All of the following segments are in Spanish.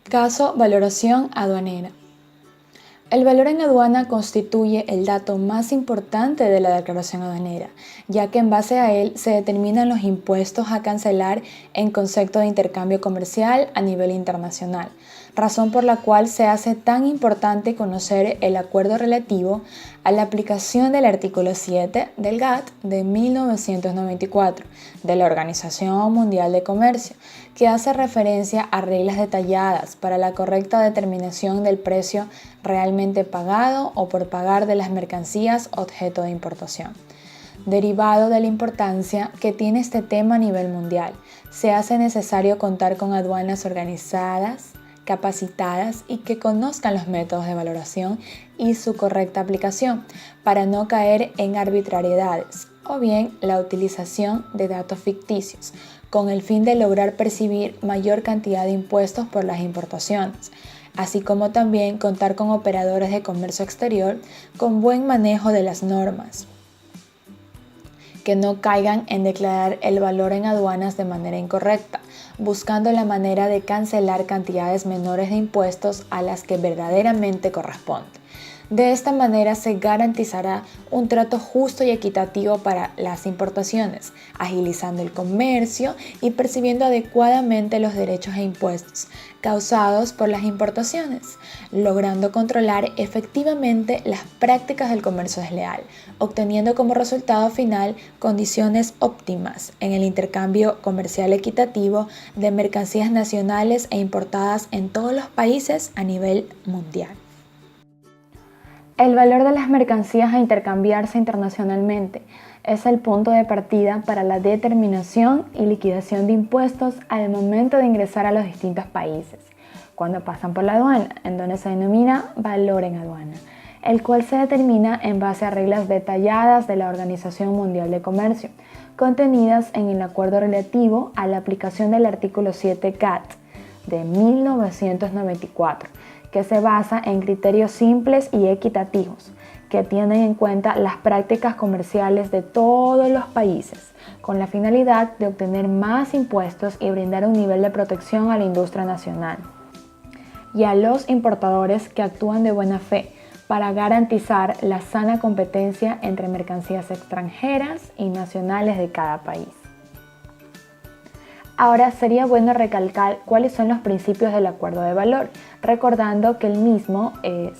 Caso valoración aduanera. El valor en aduana constituye el dato más importante de la declaración aduanera, ya que en base a él se determinan los impuestos a cancelar en concepto de intercambio comercial a nivel internacional, razón por la cual se hace tan importante conocer el acuerdo relativo a la aplicación del artículo 7 del GATT de 1994 de la Organización Mundial de Comercio, que hace referencia a reglas detalladas para la correcta determinación del precio realmente pagado o por pagar de las mercancías objeto de importación. Derivado de la importancia que tiene este tema a nivel mundial, se hace necesario contar con aduanas organizadas, capacitadas y que conozcan los métodos de valoración y su correcta aplicación para no caer en arbitrariedades o bien la utilización de datos ficticios con el fin de lograr percibir mayor cantidad de impuestos por las importaciones, así como también contar con operadores de comercio exterior con buen manejo de las normas, que no caigan en declarar el valor en aduanas de manera incorrecta, buscando la manera de cancelar cantidades menores de impuestos a las que verdaderamente corresponde. De esta manera se garantizará un trato justo y equitativo para las importaciones, agilizando el comercio y percibiendo adecuadamente los derechos e impuestos causados por las importaciones, logrando controlar efectivamente las prácticas del comercio desleal, obteniendo como resultado final condiciones óptimas en el intercambio comercial equitativo de mercancías nacionales e importadas en todos los países a nivel mundial. El valor de las mercancías a intercambiarse internacionalmente es el punto de partida para la determinación y liquidación de impuestos al momento de ingresar a los distintos países, cuando pasan por la aduana, en donde se denomina valor en aduana, el cual se determina en base a reglas detalladas de la Organización Mundial de Comercio, contenidas en el acuerdo relativo a la aplicación del artículo 7 GATT de 1994, que se basa en criterios simples y equitativos, que tienen en cuenta las prácticas comerciales de todos los países, con la finalidad de obtener más impuestos y brindar un nivel de protección a la industria nacional y a los importadores que actúan de buena fe para garantizar la sana competencia entre mercancías extranjeras y nacionales de cada país. Ahora sería bueno recalcar cuáles son los principios del acuerdo de valor, recordando que el mismo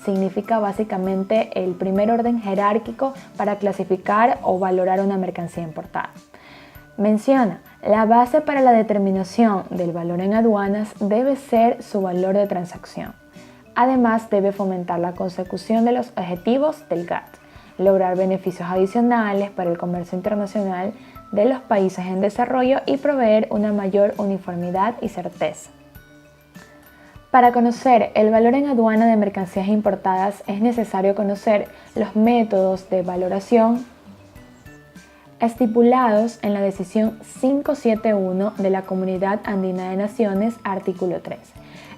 significa básicamente el primer orden jerárquico para clasificar o valorar una mercancía importada. Menciona, la base para la determinación del valor en aduanas debe ser su valor de transacción. Además, debe fomentar la consecución de los objetivos del GATT, lograr beneficios adicionales para el comercio internacional de los países en desarrollo y proveer una mayor uniformidad y certeza. Para conocer el valor en aduana de mercancías importadas es necesario conocer los métodos de valoración estipulados en la decisión 571 de la Comunidad Andina de Naciones, artículo 3.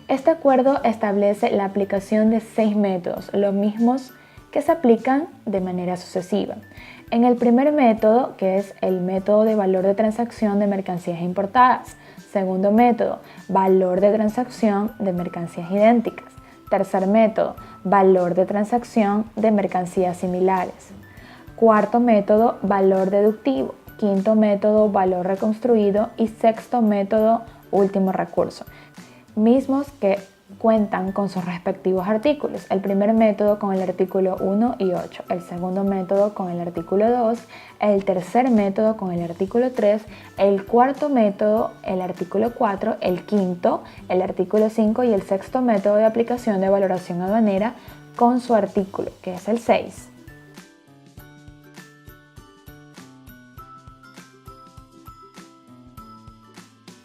Este acuerdo establece la aplicación de 6 métodos, los mismos que se aplican de manera sucesiva. En el primer método, que es el método de valor de transacción de mercancías importadas. Segundo método, valor de transacción de mercancías idénticas. Tercer método, valor de transacción de mercancías similares. Cuarto método, valor deductivo. Quinto método, valor reconstruido. Y sexto método, último recurso. Mismos que cuentan con sus respectivos artículos. El primer método con el artículo 1 y 8, el segundo método con el artículo 2, el tercer método con el artículo 3, el cuarto método, el artículo 4, el quinto, el artículo 5 y el sexto método de aplicación de valoración aduanera con su artículo, que es el 6.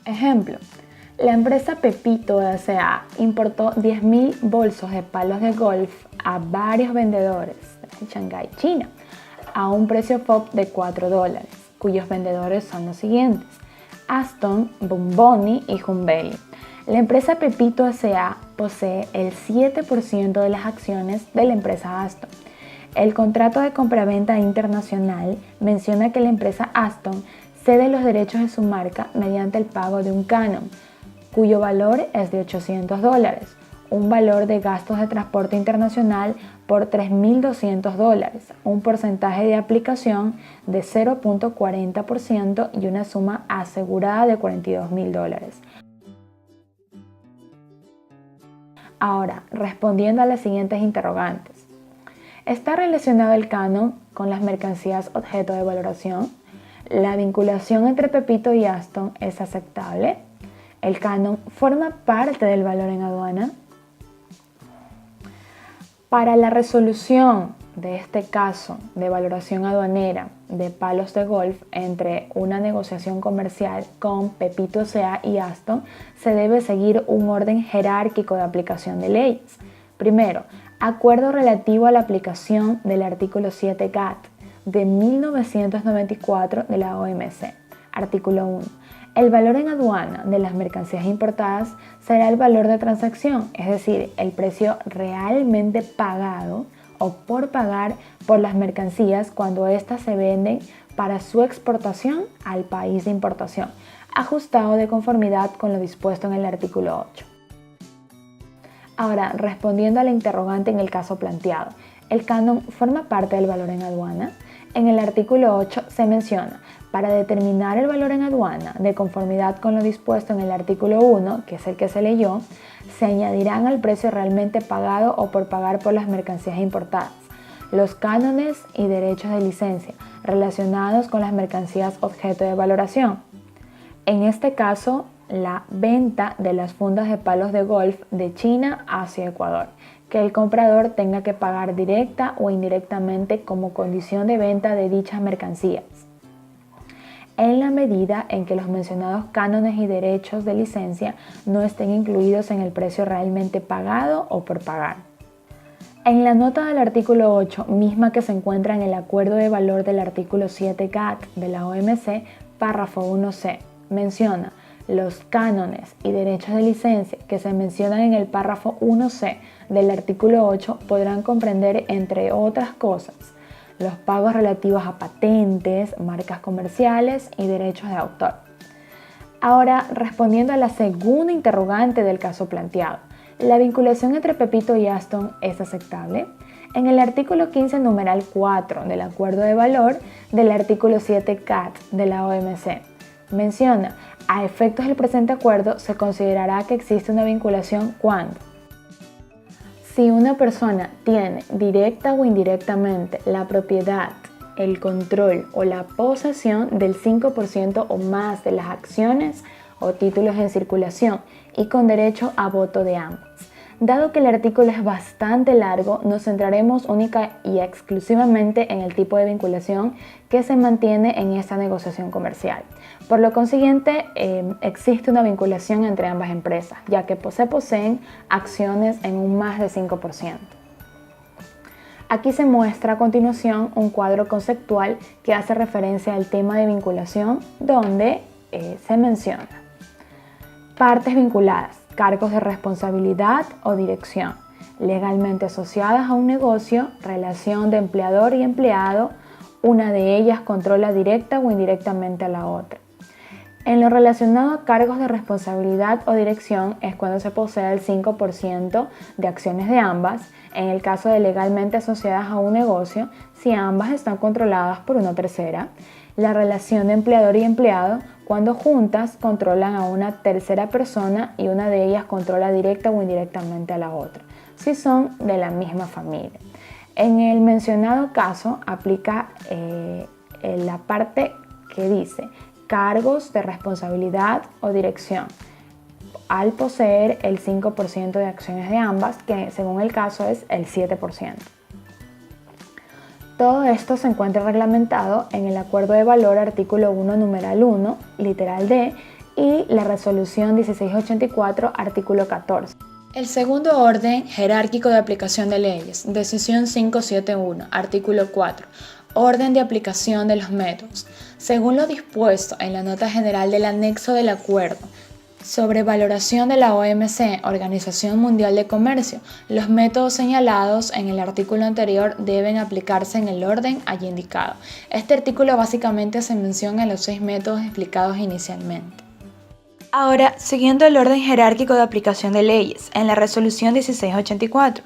Ejemplo. La empresa Pepito S.A. importó 10.000 bolsos de palos de golf a varios vendedores de Shanghái, China, a un precio FOB de $4, cuyos vendedores son los siguientes: Aston, Bomboni y Humbelli. La empresa Pepito S.A. posee el 7% de las acciones de la empresa Aston. El contrato de compraventa internacional menciona que la empresa Aston cede los derechos de su marca mediante el pago de un canon, cuyo valor es de $800, un valor de gastos de transporte internacional por $3.200, un porcentaje de aplicación de 0.40% y una suma asegurada de $42.000. Ahora, respondiendo a las siguientes interrogantes. ¿Está relacionado el canon con las mercancías objeto de valoración? ¿La vinculación entre Pepito y Aston es aceptable? ¿El canon forma parte del valor en aduana? Para la resolución de este caso de valoración aduanera de palos de golf entre una negociación comercial con Pepito S.A. y Aston, se debe seguir un orden jerárquico de aplicación de leyes. Primero, acuerdo relativo a la aplicación del artículo 7 GATT de 1994 de la OMC. Artículo 1. El valor en aduana de las mercancías importadas será el valor de transacción, es decir, el precio realmente pagado o por pagar por las mercancías cuando éstas se venden para su exportación al país de importación, ajustado de conformidad con lo dispuesto en el artículo 8. Ahora, respondiendo a la interrogante en el caso planteado, ¿el canon forma parte del valor en aduana? En el artículo 8 se menciona: para determinar el valor en aduana de conformidad con lo dispuesto en el artículo 1, que es el que se leyó, se añadirán al precio realmente pagado o por pagar por las mercancías importadas los cánones y derechos de licencia relacionados con las mercancías objeto de valoración. En este caso, la venta de las fundas de palos de golf de China hacia Ecuador, que el comprador tenga que pagar directa o indirectamente como condición de venta de dichas mercancías, en la medida en que los mencionados cánones y derechos de licencia no estén incluidos en el precio realmente pagado o por pagar. En la nota del artículo 8, misma que se encuentra en el acuerdo de valor del artículo 7 GATT de la OMC, párrafo 1c, menciona: los cánones y derechos de licencia que se mencionan en el párrafo 1c del artículo 8 podrán comprender, entre otras cosas, los pagos relativos a patentes, marcas comerciales y derechos de autor. Ahora, respondiendo a la segunda interrogante del caso planteado, ¿la vinculación entre Pepito y Aston es aceptable? En el artículo 15, numeral 4 del acuerdo de valor del artículo 7 GATT de la OMC, menciona: a efectos del presente acuerdo se considerará que existe una vinculación cuando: si una persona tiene directa o indirectamente la propiedad, el control o la posesión del 5% o más de las acciones o títulos en circulación y con derecho a voto de ambas. Dado que el artículo es bastante largo, nos centraremos única y exclusivamente en el tipo de vinculación que se mantiene en esta negociación comercial. Por lo consiguiente, existe una vinculación entre ambas empresas, ya que se poseen acciones en un más de 5%. Aquí se muestra a continuación un cuadro conceptual que hace referencia al tema de vinculación, donde se menciona: partes vinculadas, cargos de responsabilidad o dirección, legalmente asociadas a un negocio, relación de empleador y empleado, una de ellas controla directa o indirectamente a la otra. En lo relacionado a cargos de responsabilidad o dirección es cuando se posee el 5% de acciones de ambas, en el caso de legalmente asociadas a un negocio, si ambas están controladas por una tercera. La relación de empleador y empleado, cuando juntas controlan a una tercera persona y una de ellas controla directa o indirectamente a la otra, si son de la misma familia. En el mencionado caso aplica la parte que dice cargos de responsabilidad o dirección, al poseer el 5% de acciones de ambas, que según el caso es el 7%. Todo esto se encuentra reglamentado en el Acuerdo de Valor artículo 1, numeral 1, literal D, y la Resolución 1684, artículo 14. El segundo orden jerárquico de aplicación de leyes, Decisión 571, artículo 4, orden de aplicación de los métodos. Según lo dispuesto en la nota general del anexo del acuerdo sobre valoración de la OMC, Organización Mundial de Comercio, los métodos señalados en el artículo anterior deben aplicarse en el orden allí indicado. Este artículo básicamente se menciona en los 6 métodos explicados inicialmente. Ahora, siguiendo el orden jerárquico de aplicación de leyes, en la resolución 1684,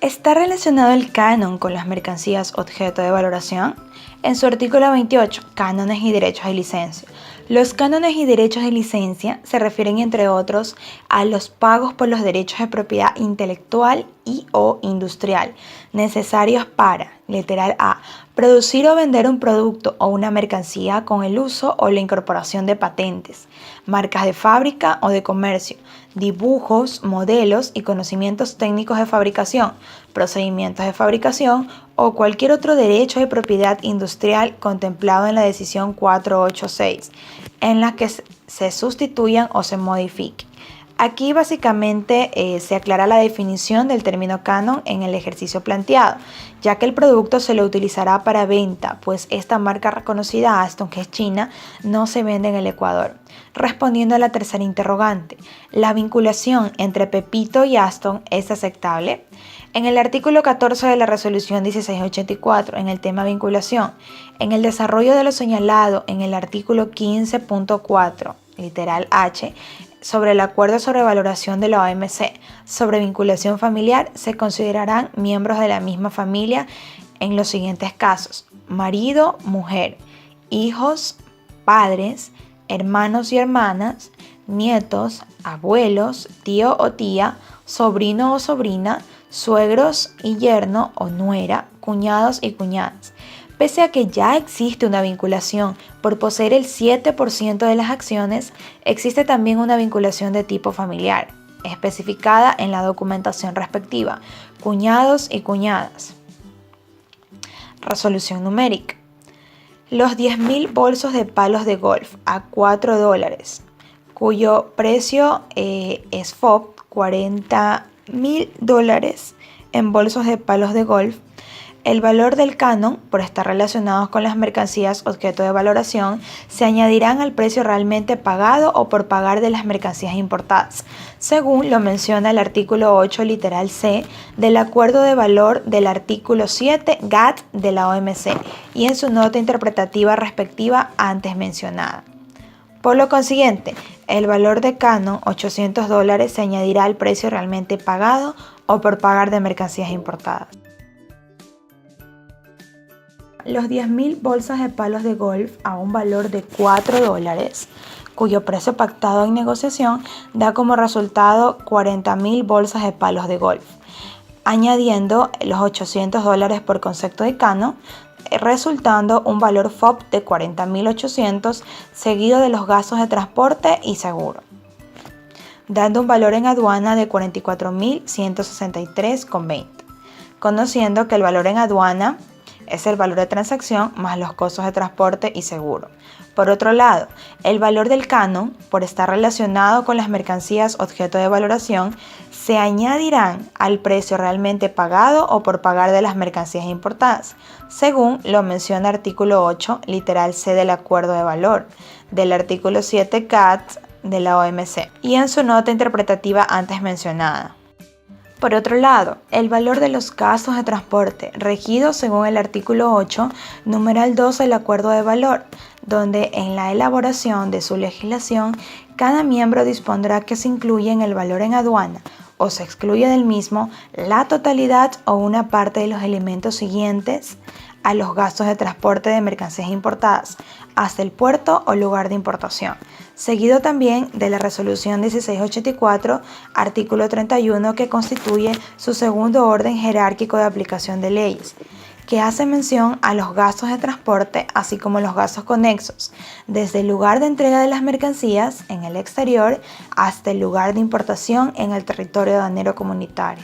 ¿está relacionado el canon con las mercancías objeto de valoración? En su artículo 28, cánones y derechos de licencia. Los cánones y derechos de licencia se refieren, entre otros, a los pagos por los derechos de propiedad intelectual y o industrial necesarios para, literal A, producir o vender un producto o una mercancía con el uso o la incorporación de patentes, marcas de fábrica o de comercio, dibujos, modelos y conocimientos técnicos de fabricación, procedimientos de fabricación o cualquier otro derecho de propiedad industrial contemplado en la decisión 486, en la que se sustituyan o se modifiquen. Aquí básicamente se aclara la definición del término canon en el ejercicio planteado, ya que el producto se lo utilizará para venta, pues esta marca reconocida Aston, que es china, no se vende en el Ecuador. Respondiendo a la tercera interrogante, ¿la vinculación entre Pepito y Aston es aceptable? En el artículo 14 de la resolución 1684, en el tema vinculación, en el desarrollo de lo señalado en el artículo 15.4, literal H, sobre el acuerdo sobre valoración de la OMC sobre vinculación familiar, se considerarán miembros de la misma familia en los siguientes casos: marido, mujer, hijos, padres, hermanos y hermanas, nietos, abuelos, tío o tía, sobrino o sobrina, suegros y yerno o nuera, cuñados y cuñadas. Pese a que ya existe una vinculación por poseer el 7% de las acciones, existe también una vinculación de tipo familiar, especificada en la documentación respectiva: cuñados y cuñadas. Resolución numérica. Los 10.000 bolsos de palos de golf a $4, cuyo precio es FOB, $40.000 en bolsos de palos de golf. El valor del canon, por estar relacionados con las mercancías objeto de valoración, se añadirán al precio realmente pagado o por pagar de las mercancías importadas, según lo menciona el artículo 8, literal C, del Acuerdo de Valor del artículo 7 GATT de la OMC y en su nota interpretativa respectiva antes mencionada. Por lo consiguiente, el valor de canon, $800, se añadirá al precio realmente pagado o por pagar de mercancías importadas. Los 10.000 bolsas de palos de golf a un valor de $4, cuyo precio pactado en negociación da como resultado 40.000 bolsas de palos de golf, añadiendo los $800 por concepto de canon, resultando un valor FOB de 40.800 seguido de los gastos de transporte y seguro, dando un valor en aduana de 44.163,20, conociendo que el valor en aduana es el valor de transacción más los costos de transporte y seguro. Por otro lado, el valor del canon, por estar relacionado con las mercancías objeto de valoración, se añadirán al precio realmente pagado o por pagar de las mercancías importadas, según lo menciona el artículo 8, literal C del Acuerdo de Valor, del artículo 7 GATT de la OMC, y en su nota interpretativa antes mencionada. Por otro lado, el valor de los gastos de transporte, regido según el artículo 8, numeral 2 del Acuerdo de Valor, donde en la elaboración de su legislación, cada miembro dispondrá que se incluye en el valor en aduana o se excluye del mismo la totalidad o una parte de los elementos siguientes a los gastos de transporte de mercancías importadas hasta el puerto o lugar de importación, seguido también de la resolución 1684, artículo 31, que constituye su segundo orden jerárquico de aplicación de leyes, que hace mención a los gastos de transporte, así como los gastos conexos, desde el lugar de entrega de las mercancías en el exterior hasta el lugar de importación en el territorio aduanero comunitario.